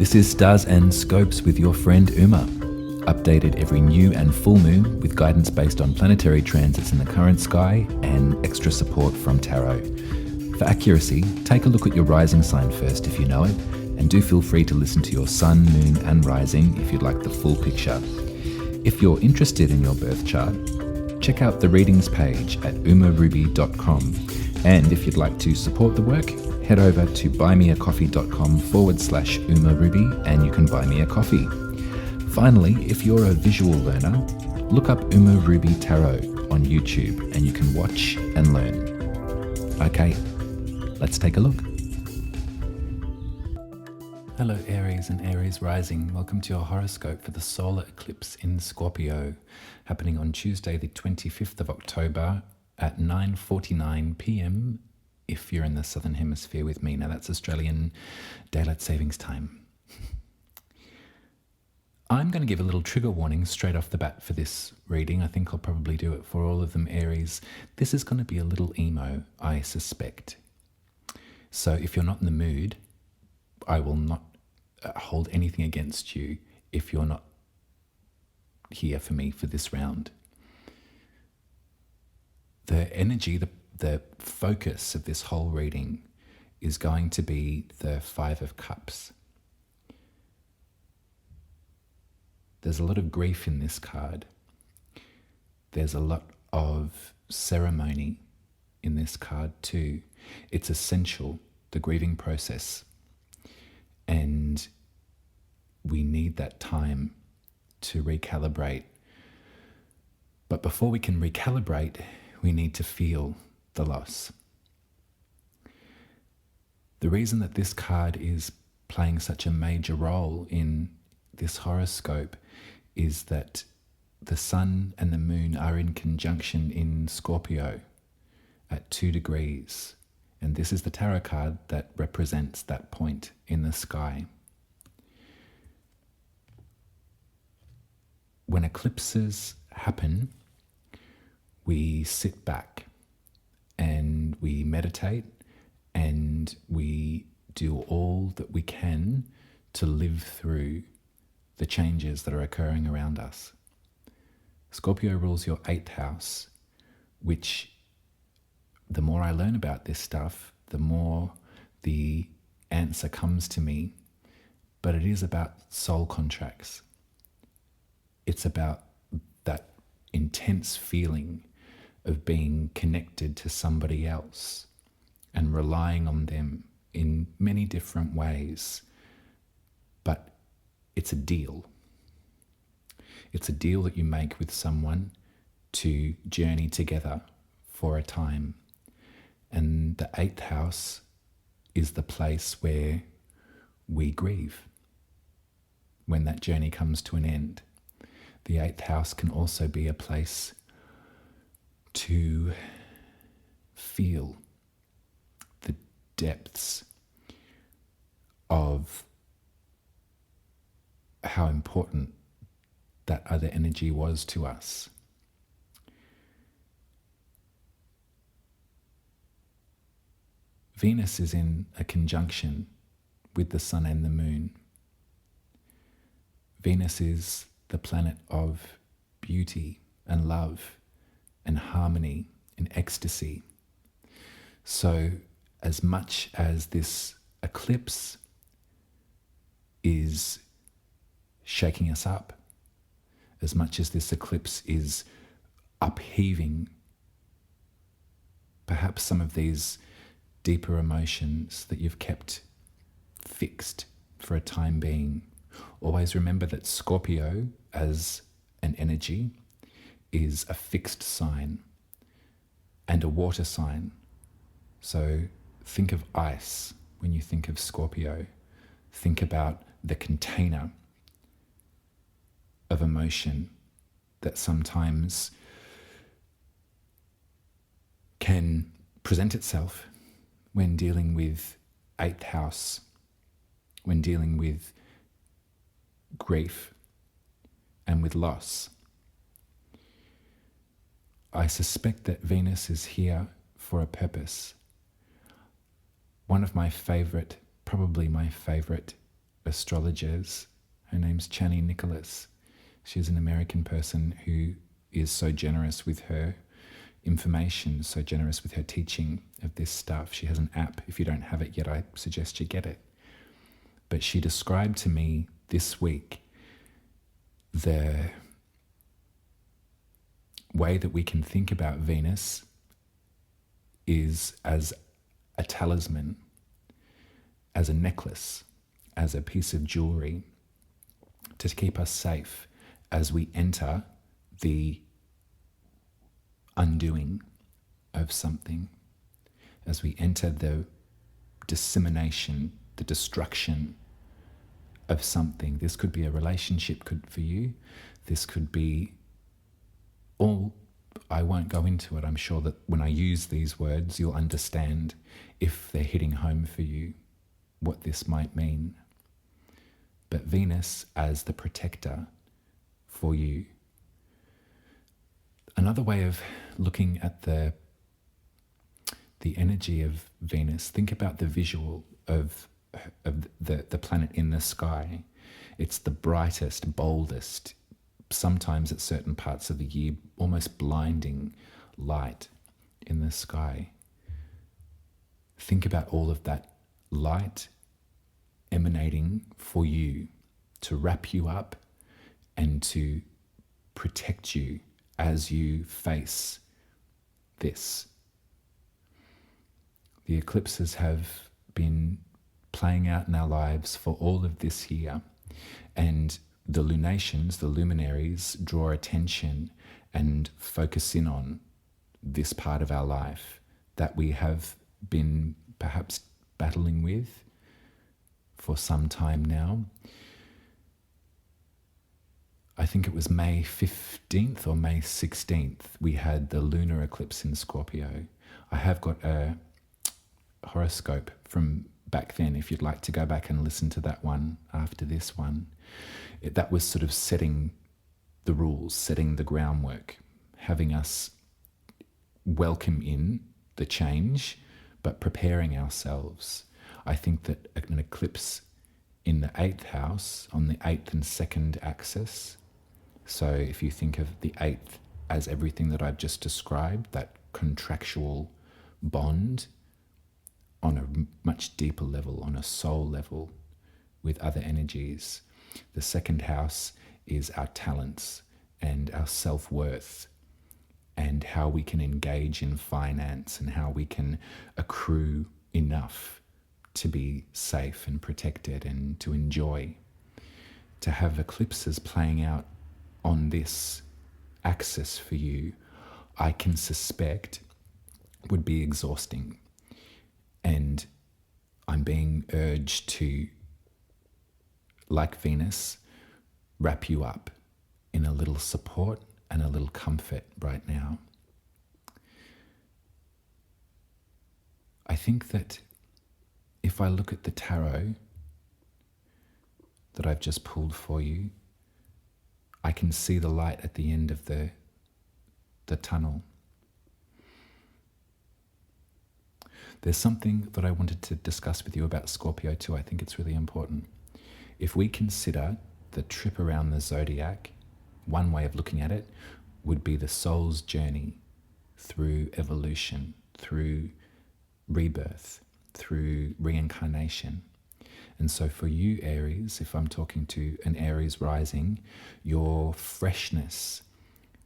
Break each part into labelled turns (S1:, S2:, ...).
S1: This is Stars and Scopes with your friend Uma, updated every new and full moon with guidance based on planetary transits in the current sky and extra support from tarot. For accuracy, take a look at your rising sign first if you know it, and do feel free to listen to your sun, moon and rising if you'd like the full picture. If you're interested in your birth chart, check out the readings page at umaruby.com, and if you'd like to support the work, head over to buymeacoffee.com/umaruby and you can buy me a coffee. Finally, if you're a visual learner, look up Uma Ruby Tarot on YouTube and you can watch and learn. Okay, let's take a look. Hello Aries and Aries rising, welcome to your horoscope for the Solar Eclipse in Scorpio, happening on Tuesday the 25th of October at 9:49 p.m. if you're in the Southern Hemisphere with me. Now that's Australian Daylight Savings Time. I'm going to give a little trigger warning straight off the bat for this reading. I think I'll probably do it for all of them, Aries. This is going to be a little emo, I suspect. So if you're not in the mood, I will not hold anything against you if you're not here for me for this round. The energy, the focus of this whole reading is going to be the Five of Cups. There's a lot of grief in this card. There's a lot of ceremony in this card too. It's essential, the grieving process. And we need that time to recalibrate. But before we can recalibrate, we need to feel the loss. The reason that this card is playing such a major role in this horoscope is that the sun and the moon are in conjunction in Scorpio at 2 degrees. And this is the tarot card that represents that point in the sky. When eclipses happen, we sit back and we meditate and we do all that we can to live through the changes that are occurring around us. Scorpio rules your 8th house, which the more I learn about this stuff, the more the answer comes to me. But it is about soul contracts. It's about that intense feeling of being connected to somebody else and relying on them in many different ways. But it's a deal. It's a deal that you make with someone to journey together for a time. And the 8th house is the place where we grieve when that journey comes to an end. The 8th house can also be a place to feel the depths of how important that other energy was to us. Venus is in a conjunction with the sun and the moon. Venus is the planet of beauty and love and harmony and ecstasy. So as much as this eclipse is shaking us up, as much as this eclipse is upheaving perhaps some of these deeper emotions that you've kept fixed for a time being, always remember that Scorpio as an energy is a fixed sign and a water sign. So think of ice when you think of Scorpio. Think about the container of emotion that sometimes can present itself when dealing with 8th house, when dealing with grief and with loss. I suspect that Venus is here for a purpose. One of my favorite, probably my favorite astrologers. Her name's Chani Nicholas. She's an American person who is so generous with her information, so generous with her teaching of this stuff. She has an app. If you don't have it yet, I suggest you get it. But she described to me this week the way that we can think about Venus is as a talisman, as a necklace, as a piece of jewelry to keep us safe as we enter the undoing of something, as we enter the dissemination, the destruction of something. This could be a relationship for you. This could be all. I won't go into it. I'm sure that when I use these words, you'll understand if they're hitting home for you, what this might mean. But Venus as the protector for you. Another way of looking at the energy of Venus, think about the visual of the planet in the sky. It's the brightest, boldest, sometimes at certain parts of the year, almost blinding light in the sky. Think about all of that light emanating for you to wrap you up and to protect you as you face this. The eclipses have been playing out in our lives for all of this year, and the lunations, the luminaries, draw attention and focus in on this part of our life that we have been perhaps battling with for some time now. I think it was May 15th or May 16th, we had the lunar eclipse in Scorpio. I have got a horoscope from back then, if you'd like to go back and listen to that one after this one. That was sort of setting the rules, setting the groundwork, having us welcome in the change, but preparing ourselves. I think that an eclipse in the 8th house, on the 8th and 2nd axis, so if you think of the 8th as everything that I've just described, that contractual bond on a much deeper level, on a soul level with other energies. The 2nd house is our talents and our self-worth and how we can engage in finance and how we can accrue enough to be safe and protected and to enjoy. To have eclipses playing out on this axis for you, I can suspect would be exhausting. And I'm being urged to, like Venus, wrap you up in a little support and a little comfort right now. I think that if I look at the tarot that I've just pulled for you, I can see the light at the end of the tunnel. There's something that I wanted to discuss with you about Scorpio too. I think it's really important. If we consider the trip around the zodiac, one way of looking at it would be the soul's journey through evolution, through rebirth, through reincarnation. And so for you, Aries, if I'm talking to an Aries rising, your freshness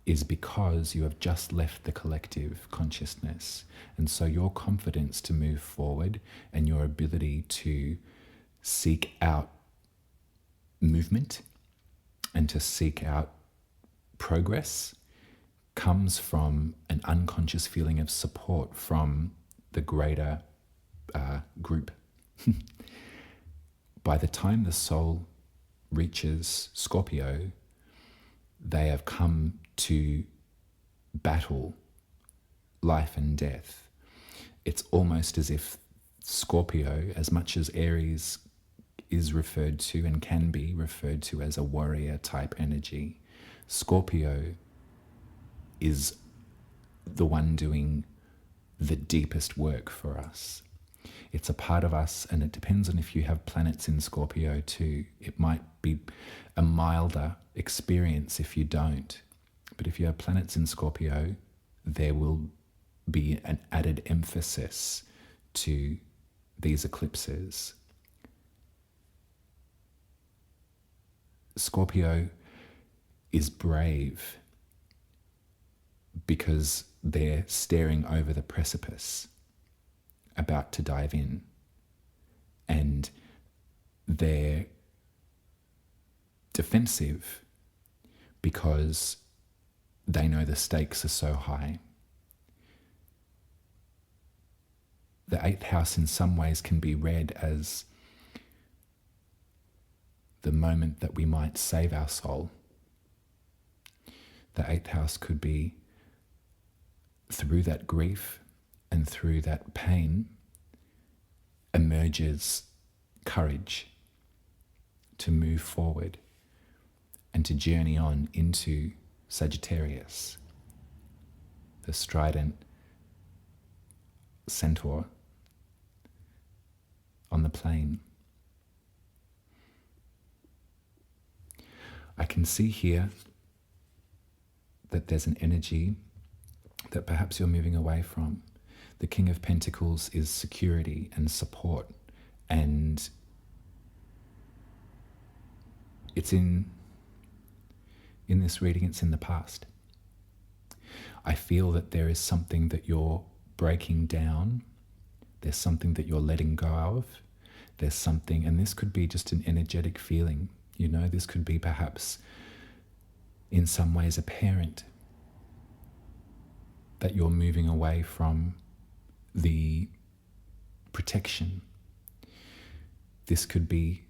S1: is because you have just left the collective consciousness. And so your confidence to move forward and your ability to seek out movement and to seek out progress comes from an unconscious feeling of support from the greater group. By the time the soul reaches Scorpio, they have come to battle life and death. It's almost as if Scorpio, as much as Aries is referred to and can be referred to as a warrior type energy, Scorpio is the one doing the deepest work for us. It's a part of us, and it depends on if you have planets in Scorpio too. It might be a milder experience if you don't. But if you have planets in Scorpio, there will be an added emphasis to these eclipses. Scorpio is brave because they're staring over the precipice, about to dive in, and they're defensive because they know the stakes are so high. The 8th house in some ways can be read as the moment that we might save our soul. The 8th house could be through that grief and through that pain emerges courage to move forward and to journey on into Sagittarius, the strident centaur on the plane. I can see here that there's an energy that perhaps you're moving away from. The King of Pentacles is security and support, and it's in this reading, it's in the past. I feel that there is something that you're breaking down. There's something that you're letting go of. There's something, and this could be just an energetic feeling. You know, this could be perhaps in some ways a parent that you're moving away from the protection. This could be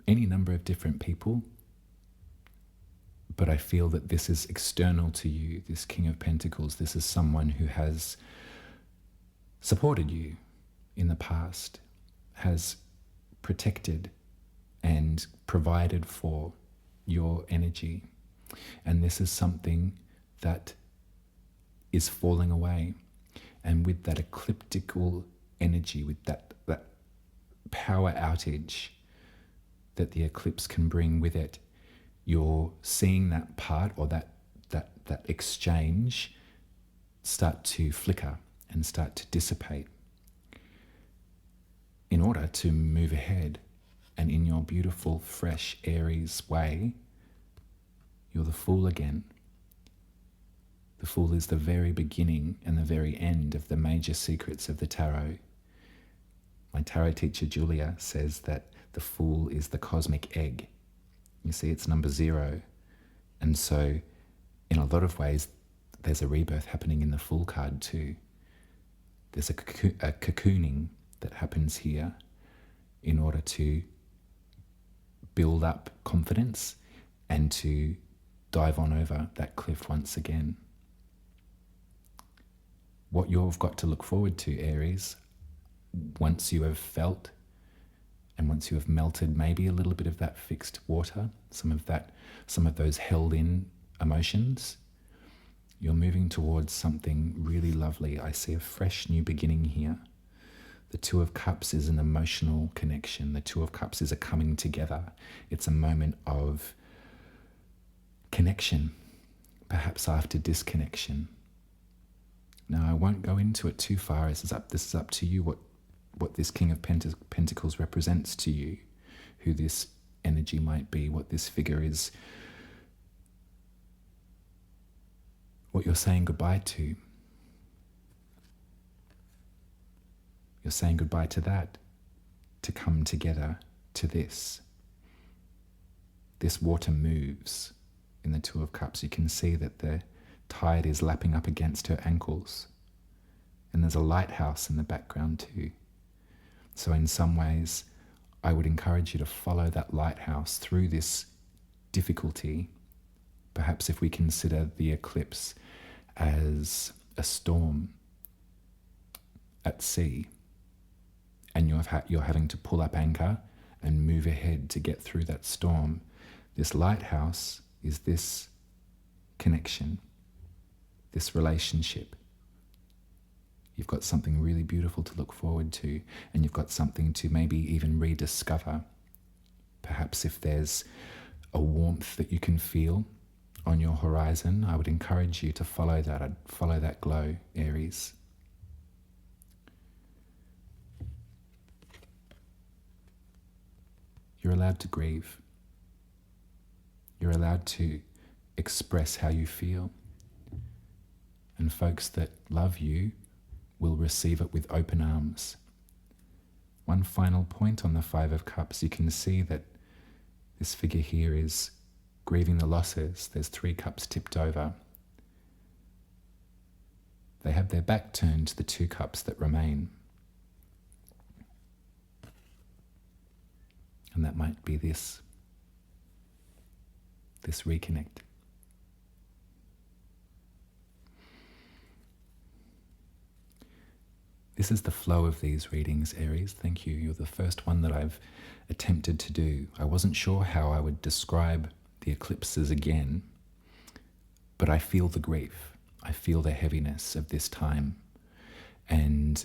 S1: any number of different people, but I feel that this is external to you, this King of Pentacles. This is someone who has supported you in the past, has protected and provided for your energy. And this is something that is falling away. And with that ecliptical energy, with that power outage that the eclipse can bring with it, you're seeing that part, or that exchange start to flicker and start to dissipate in order to move ahead. And in your beautiful, fresh Aries way, you're the Fool again. The Fool is the very beginning and the very end of the major secrets of the tarot. My tarot teacher, Julia, says that the Fool is the cosmic egg. You see, it's number 0. And so, in a lot of ways, there's a rebirth happening in the Fool card too. There's a cocooning that happens here in order to build up confidence and to dive on over that cliff once again. What you've got to look forward to, Aries, once you have felt and once you have melted maybe a little bit of that fixed water, some of those held in emotions, you're moving towards something really lovely. I see a fresh new beginning here. The Two of Cups is an emotional connection. The Two of Cups is a coming together. It's a moment of connection, perhaps after disconnection. Now, I won't go into it too far. This is up to you what this King of Pentacles represents to you, who this energy might be, what this figure is, what you're saying goodbye to. You're saying goodbye to that, to come together to this. This water moves in the Two of Cups. You can see that the tide is lapping up against her ankles. And there's a lighthouse in the background too. So in some ways, I would encourage you to follow that lighthouse through this difficulty. Perhaps if we consider the eclipse as a storm at sea, and you're having to pull up anchor and move ahead to get through that storm, this lighthouse is this connection, this relationship. You've got something really beautiful to look forward to, and you've got something to maybe even rediscover. Perhaps if there's a warmth that you can feel on your horizon, I would encourage you to follow that. I'd follow that glow, Aries. You're allowed to grieve. You're allowed to express how you feel. And folks that love you will receive it with open arms. One final point on the Five of Cups, you can see that this figure here is grieving the losses. There's 3 cups tipped over. They have their back turned to the 2 cups that remain. And that might be this reconnect. This is the flow of these readings, Aries. Thank you. You're the first one that I've attempted to do. I wasn't sure how I would describe the eclipses again, but I feel the grief. I feel the heaviness of this time. And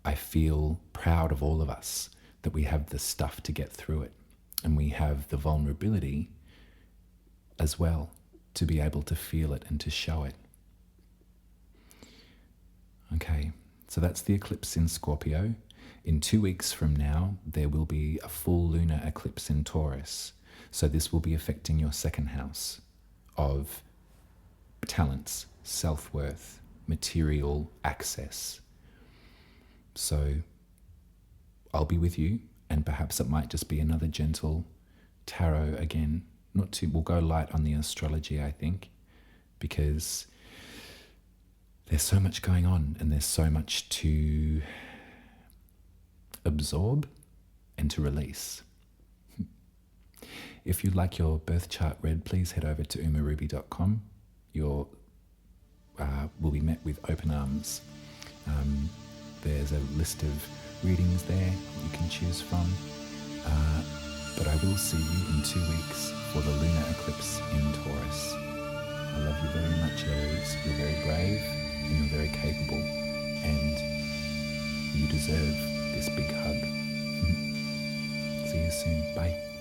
S1: I feel proud of all of us that we have the stuff to get through it. And we have the vulnerability as well to be able to feel it and to show it. Okay. So that's the eclipse in Scorpio. In 2 weeks from now, there will be a full lunar eclipse in Taurus. So this will be affecting your 2nd house of talents, self-worth, material access. So I'll be with you, and perhaps it might just be another gentle tarot again. We'll go light on the astrology, I think, because there's so much going on and there's so much to absorb and to release. If you'd like your birth chart read, please head over to umaruby.com. Will be met with open arms. There's a list of readings there you can choose from. But I will see you in 2 weeks for the lunar eclipse in Taurus. I love you very much, Aries. You're very brave and you're very capable, and you deserve this big hug. See you soon. Bye.